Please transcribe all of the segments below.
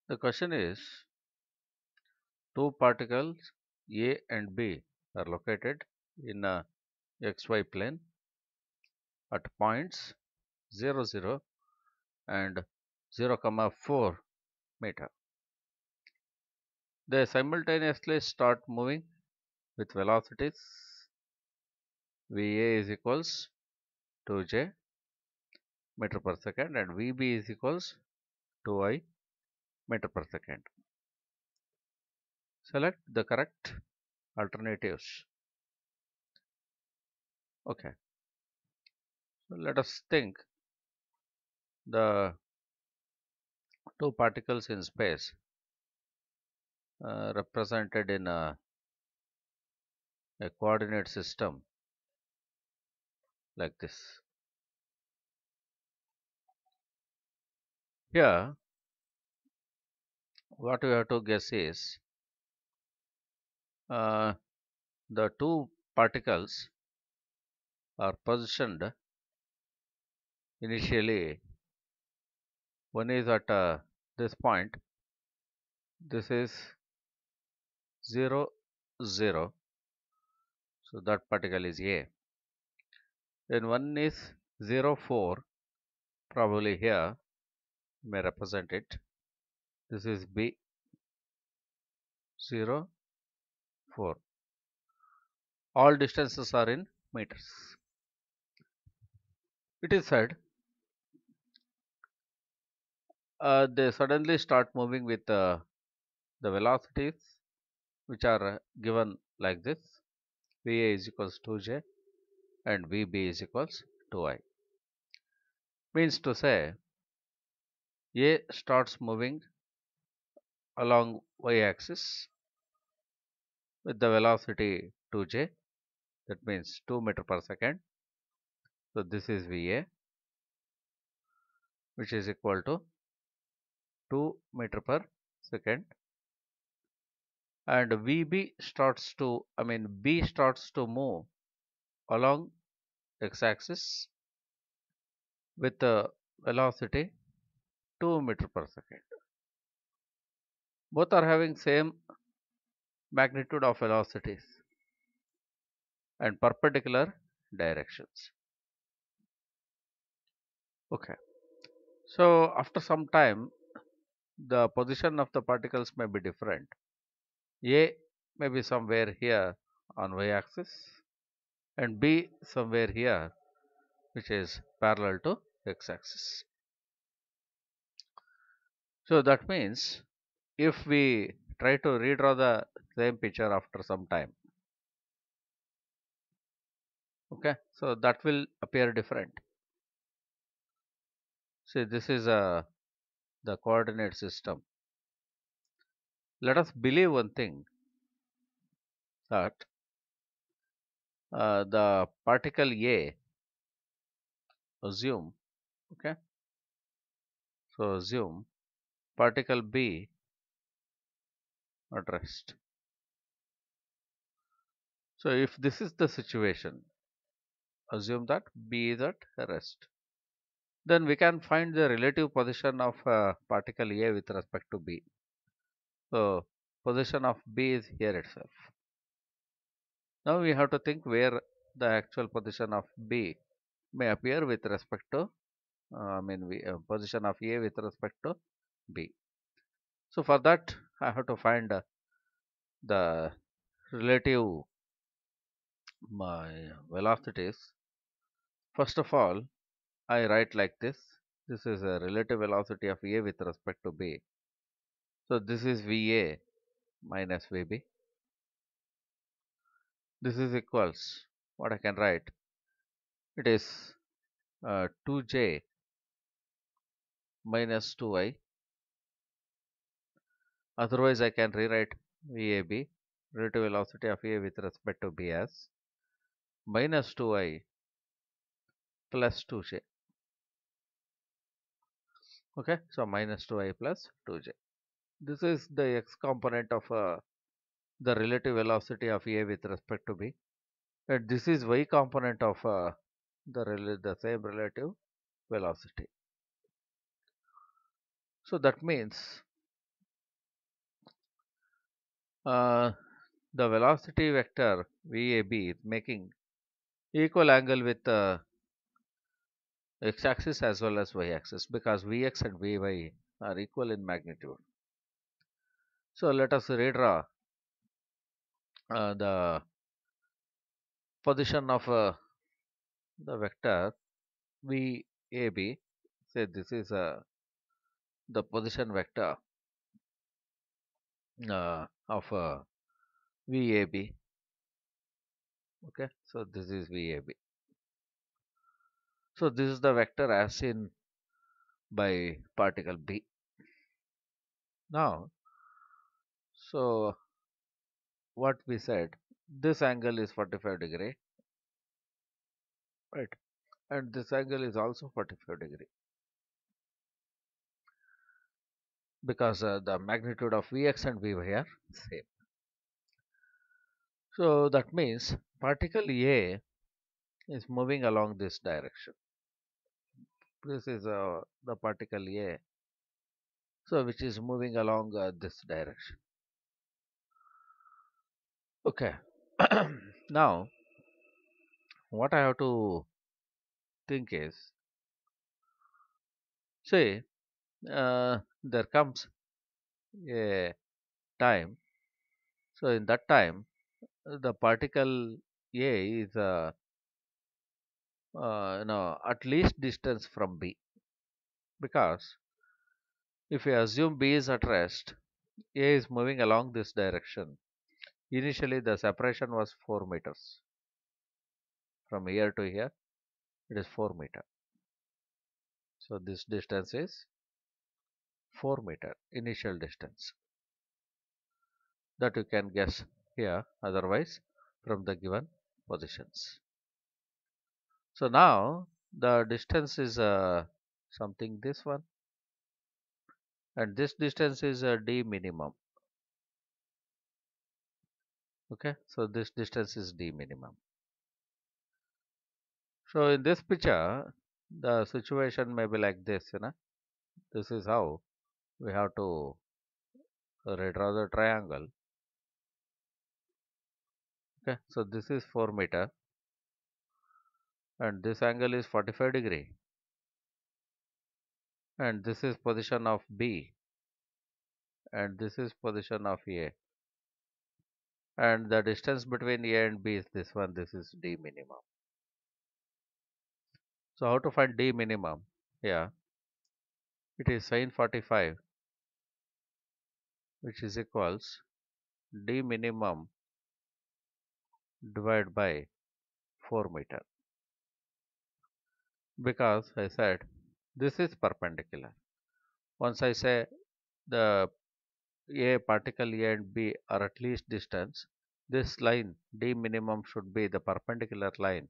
The question is, two particles A and B are located in a xy plane at points 0, 0 and 0, 4 meter. They simultaneously start moving with velocities Va is equals 2j meter per second and Vb is equals 2I meter per second. Select the correct alternatives. Okay, so let us think the two particles in space represented in a coordinate system like this. Here, what we have to guess is uh, the two particles are positioned initially. One is at this point, this is 0, 0, so that particle is A. Then one is 0, 4, probably here may represent it. This is B, 0, 4. All distances are in meters. It is said they suddenly start moving with the velocities which are given like this. Va is equals 2j and Vb is equals 2I. Means to say, A starts moving along y-axis with the velocity 2j, that means 2 meter per second. So this is Va, which is equal to 2 meter per second, and Vb starts to, B starts to move along x-axis with the velocity 2 meter per second. Both are having same magnitude of velocities and perpendicular directions. Okay. So after some time, the position of the particles may be different. A may be somewhere here on y-axis and B somewhere here, which is parallel to x-axis. So that means if we try to redraw the same picture after some time, okay, so that will appear different. See, this is the coordinate system. Let us believe one thing, that the particle A, assume, okay, so assume particle B at rest. So if this is the situation, assume that B is at rest, then we can find the relative position of particle A with respect to B. So position of B is here itself. Now we have to think where the actual position of B may appear with respect to position of A with respect to B. So for that I have to find the relative velocities. First of all, I write like this. This is a relative velocity of A with respect to B. So this is Va minus Vb. This is equals, what I can write, it is 2j minus 2I. Otherwise I can rewrite Vab, relative velocity of A with respect to B, as minus 2I plus 2j. Okay, so minus 2I plus 2j. This is the x component of the relative velocity of A with respect to B, and this is y component of the same relative velocity. So that means Uh, the velocity vector VAB is making equal angle with x-axis as well as y-axis because Vx and Vy are equal in magnitude. So let us redraw the position of the vector VAB. Say this is the position vector of VAB. Okay, so this is VAB. So this is the vector as seen by particle B. Now, so what we said, this angle is 45 degree, right? And this angle is also 45 degree because the magnitude of Vx and Vy are same. So that means particle A is moving along this direction. This is the particle A, so which is moving along this direction. Okay. Now, what I have to think is, say, there comes a time. So in that time, the particle A is at least distance from B, because if we assume B is at rest, A is moving along this direction. Initially, the separation was 4 meters. From here to here, it is 4 meter. So this distance is 4 meter initial distance that you can guess here, otherwise from the given positions. So now the distance is something this one, and this distance is d minimum. Okay, so this distance is d minimum. So in this picture, the situation may be like this, This is how we have to redraw the triangle. Okay, so this is 4 meter and this angle is 45 degree, and this is position of B and this is position of A, and the distance between A and B is this one. This is d minimum. So how to find d minimum? Yeah, it is sin 45, which is equals d minimum divided by 4 meter, because I said this is perpendicular. Once I say the A particle A and B are at least distance, this line d minimum should be the perpendicular line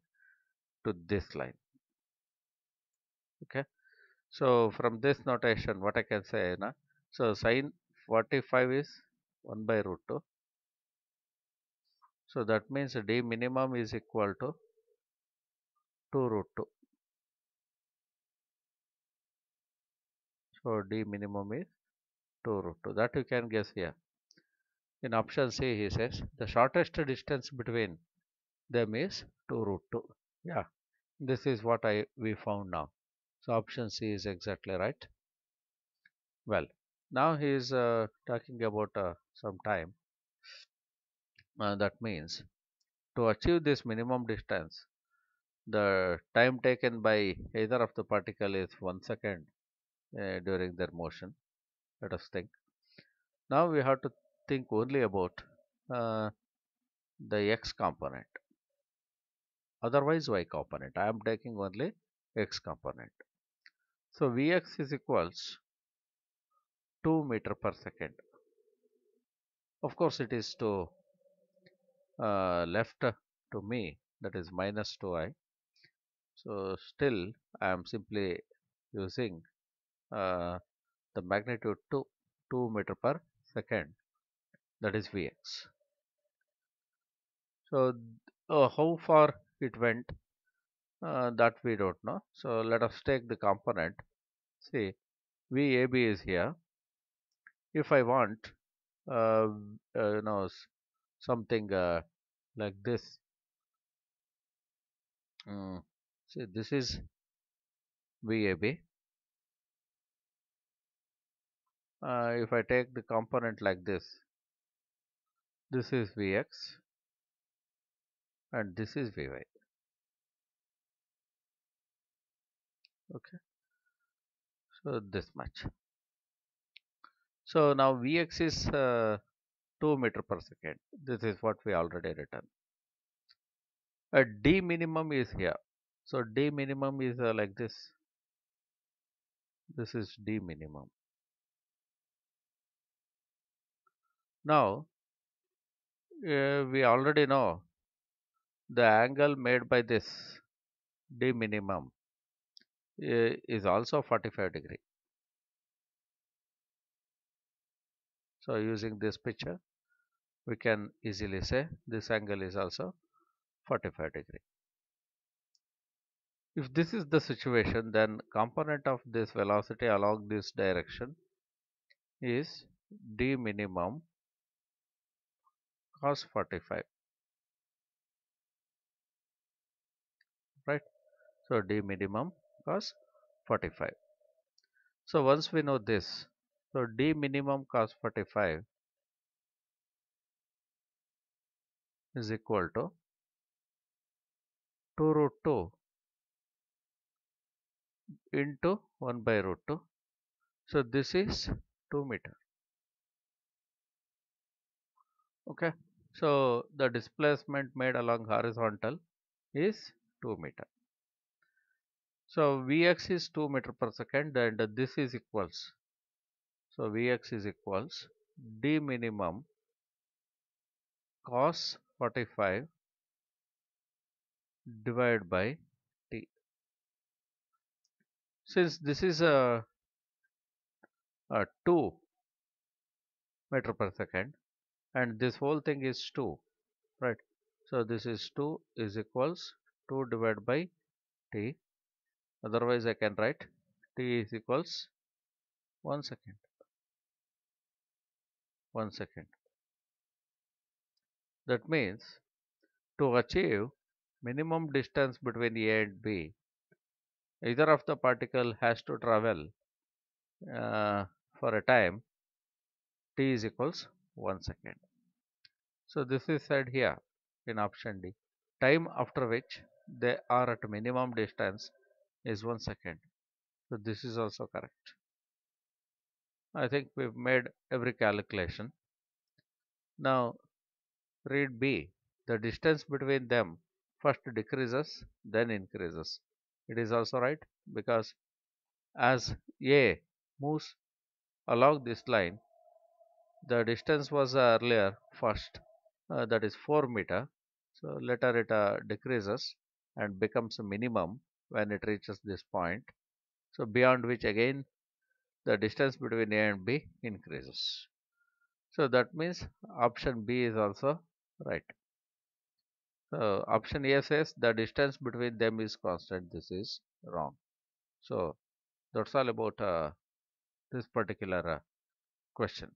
to this line. Okay, so from this notation, what I can say, so sin 45 is 1 by root 2. So that means d minimum is equal to 2 root 2. So d minimum is 2 root 2. That you can guess here. In option C, he says the shortest distance between them is 2 root 2. Yeah, this is what we found now. So option C is exactly right. Well, now he is talking about some time. That means to achieve this minimum distance, the time taken by either of the particle is 1 second during their motion. Let us think. Now we have to think only about uh, the x component, otherwise y component. I am taking only x component. So Vx is equals 2 meter per second. Of course, it is to left to me, that is minus 2i. So still I am simply using the magnitude 2 meter per second, that is Vx. So how far it went, that we don't know. So let us take the component. See, VAB is here. If I want uh, something like this. Mm. See, this is VAB. If I take the component like this is Vx and this is Vy. Okay, so this much. So now Vx is 2 meter per second. This is what we already written. D minimum is here. So D minimum is like this. This is D minimum. Now we already know the angle made by this D minimum is also 45 degree. So using this picture, we can easily say this angle is also 45 degree. If this is the situation, then component of this velocity along this direction is d minimum cos 45, right? So d minimum cos 45. So once we know this, so d minimum cos 45 is equal to 2 root 2 into 1 by root 2. So this is 2 meter. Okay. So the displacement made along horizontal is 2 meter. So Vx is 2 meter per second and this is equals. So Vx is equals d minimum cos 45 divided by t. Since this is a 2 meter per second and this whole thing is 2, right? So this is 2 is equals 2 divided by t. Otherwise I can write t is equals 1 second. 1 second. That means to achieve minimum distance between A and B, either of the particle has to travel for a time t is equals 1 second. So this is said here in option D. Time after which they are at minimum distance is 1 second. So this is also correct. I think we've made every calculation. Now read B. The distance between them first decreases, then increases. It is also right because as A moves along this line, the distance was earlier first, that is 4 meter. So later it decreases and becomes a minimum when it reaches this point. So beyond which again the distance between A and B increases. So that means option B is also right. So option A says the distance between them is constant. This is wrong. So that's all about this particular question.